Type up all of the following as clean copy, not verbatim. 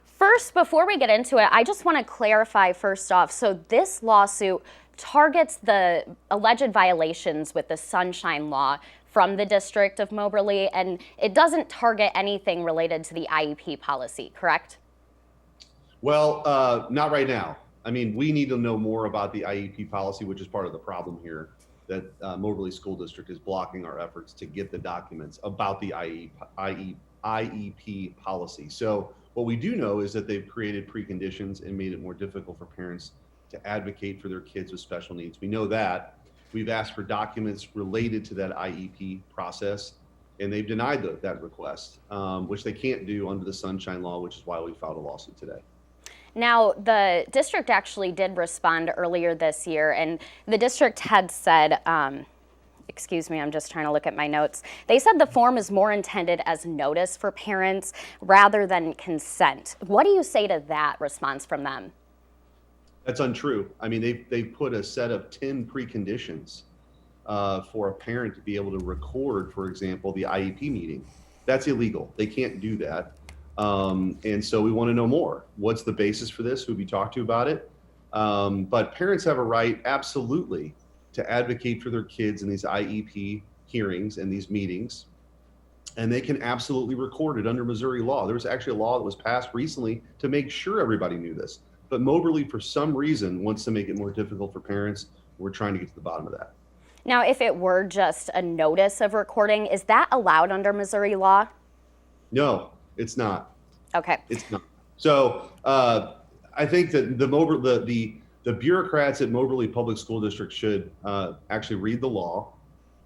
First, before we get into it, I just want to clarify first off. So this lawsuit targets the alleged violations with the Sunshine Law from the District of Moberly, and it doesn't target anything related to the IEP policy, correct? Well, not right now. I mean, we need to know more about the IEP policy, which is part of the problem here, that Moberly School District is blocking our efforts to get the documents about the IEP policy. So what we do know is that they've created preconditions and made it more difficult for parents to advocate for their kids with special needs. We know that. We've asked for documents related to that IEP process, and they've denied that request, which they can't do under the Sunshine Law, which is why we filed a lawsuit today. Now, the district actually did respond earlier this year, and the district had said, excuse me, I'm just trying to look at my notes. They said the form is more intended as notice for parents rather than consent. What do you say to that response from them? That's untrue. I mean, they put a set of 10 preconditions for a parent to be able to record, for example, the IEP meeting. That's illegal. They can't do that. And so we want to know more. What's the basis for this? Who we talked to about it? But parents have a right, absolutely, to advocate for their kids in these IEP hearings and these meetings. And they can absolutely record it under Missouri law. There was actually a law that was passed recently to make sure everybody knew this. But Moberly, for some reason, wants to make it more difficult for parents. We're trying to get to the bottom of that. Now, if it were just a notice of recording, is that allowed under Missouri law? No, it's not. Okay. It's not. So I think that the bureaucrats at Moberly Public School District should actually read the law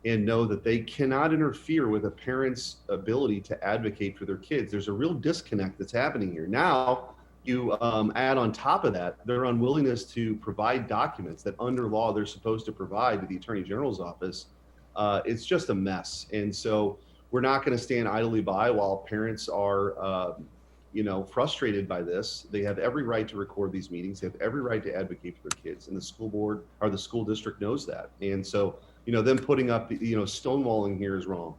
and know that they cannot interfere with a parent's ability to advocate for their kids. There's a real disconnect that's happening here. Now, you add on top of that their unwillingness to provide documents that under law they're supposed to provide to the Attorney General's office. It's just a mess. And so we're not going to stand idly by while parents are frustrated by this. They have every right to record these meetings. They have every right to advocate for their kids. And the school board or the school district knows that. And so, them putting up, stonewalling here is wrong.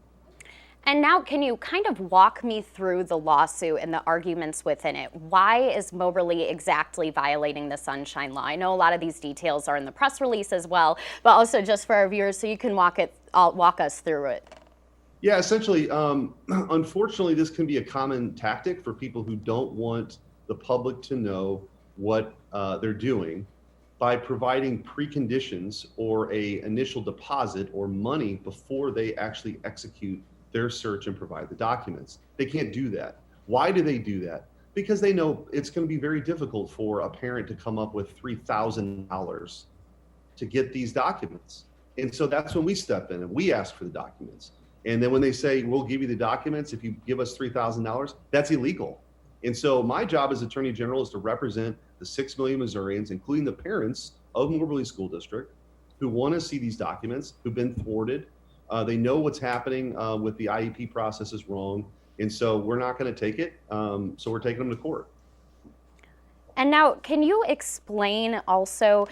And now, can you kind of walk me through the lawsuit and the arguments within it? Why is Moberly exactly violating the Sunshine Law? I know a lot of these details are in the press release as well, but also just for our viewers, so you can walk us through it. Yeah, essentially, unfortunately, this can be a common tactic for people who don't want the public to know what they're doing by providing preconditions or a initial deposit or money before they actually execute their search and provide the documents. They can't do that. Why do they do that? Because they know it's going to be very difficult for a parent to come up with $3,000 to get these documents. And so that's when we step in and we ask for the documents. And then when they say, we'll give you the documents if you give us $3,000, that's illegal. And so my job as Attorney General is to represent the 6 million Missourians, including the parents of Moberly School District, who want to see these documents, who've been thwarted. They know what's happening with the IEP process is wrong. And so we're not going to take it. So we're taking them to court. And now, can you explain also,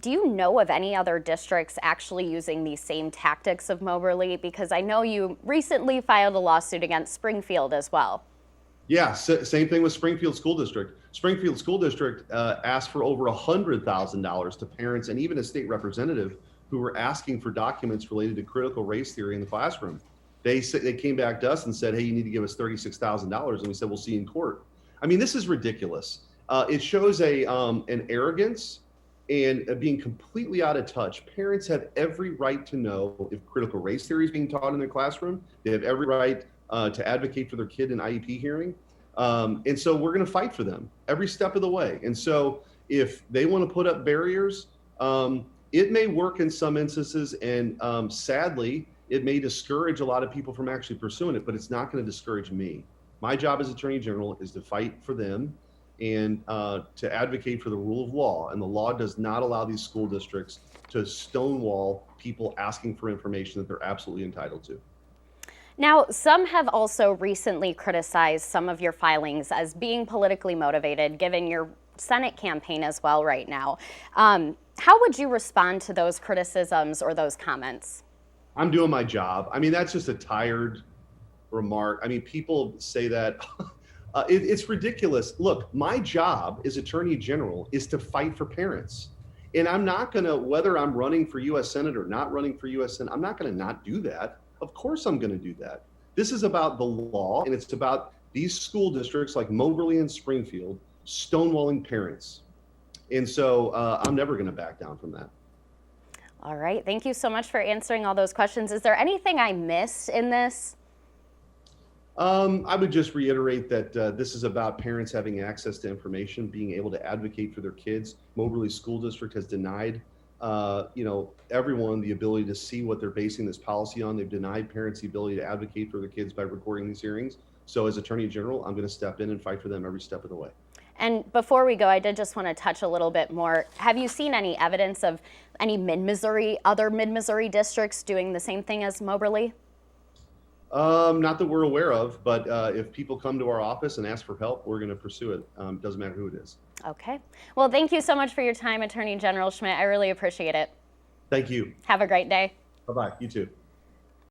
do you know of any other districts actually using these same tactics of Moberly? Because I know you recently filed a lawsuit against Springfield as well. Yeah, same thing with Springfield School District. Springfield School District asked for over $100,000 to parents and even a state representative who were asking for documents related to critical race theory in the classroom. They came back to us and said, hey, you need to give us $36,000. And we said, we'll see you in court. I mean, this is ridiculous. It shows an arrogance and being completely out of touch. Parents have every right to know if critical race theory is being taught in their classroom. They have every right to advocate for their kid in IEP hearing. And so we're going to fight for them every step of the way. And so if they want to put up barriers, it may work in some instances, and sadly, it may discourage a lot of people from actually pursuing it, but it's not going to discourage me. My job as Attorney General is to fight for them and to advocate for the rule of law. And the law does not allow these school districts to stonewall people asking for information that they're absolutely entitled to. Now, some have also recently criticized some of your filings as being politically motivated, given your Senate campaign as well right now. How would you respond to those criticisms or those comments? I'm doing my job. I mean, that's just a tired remark. I mean, people say that It's ridiculous. Look, my job as Attorney General is to fight for parents. And I'm not going to, whether I'm running for U.S. Senate or not running for U.S. Senate, I'm not going to not do that. Of course I'm going to do that. This is about the law, and it's about these school districts like Moberly and Springfield stonewalling parents. And so I'm never going to back down from that. All right. Thank you so much for answering all those questions. Is there anything I missed in this? I would just reiterate that this is about parents having access to information, being able to advocate for their kids. Moberly School District has denied, everyone the ability to see what they're basing this policy on. They've denied parents the ability to advocate for their kids by recording these hearings. So as Attorney General, I'm going to step in and fight for them every step of the way. And before we go, I did just want to touch a little bit more. Have you seen any evidence of any other mid-Missouri districts doing the same thing as Moberly? Not that we're aware of, but if people come to our office and ask for help, we're going to pursue it. Doesn't matter who it is. Okay. Well, thank you so much for your time, Attorney General Schmitt. I really appreciate it. Thank you. Have a great day. Bye-bye. You too.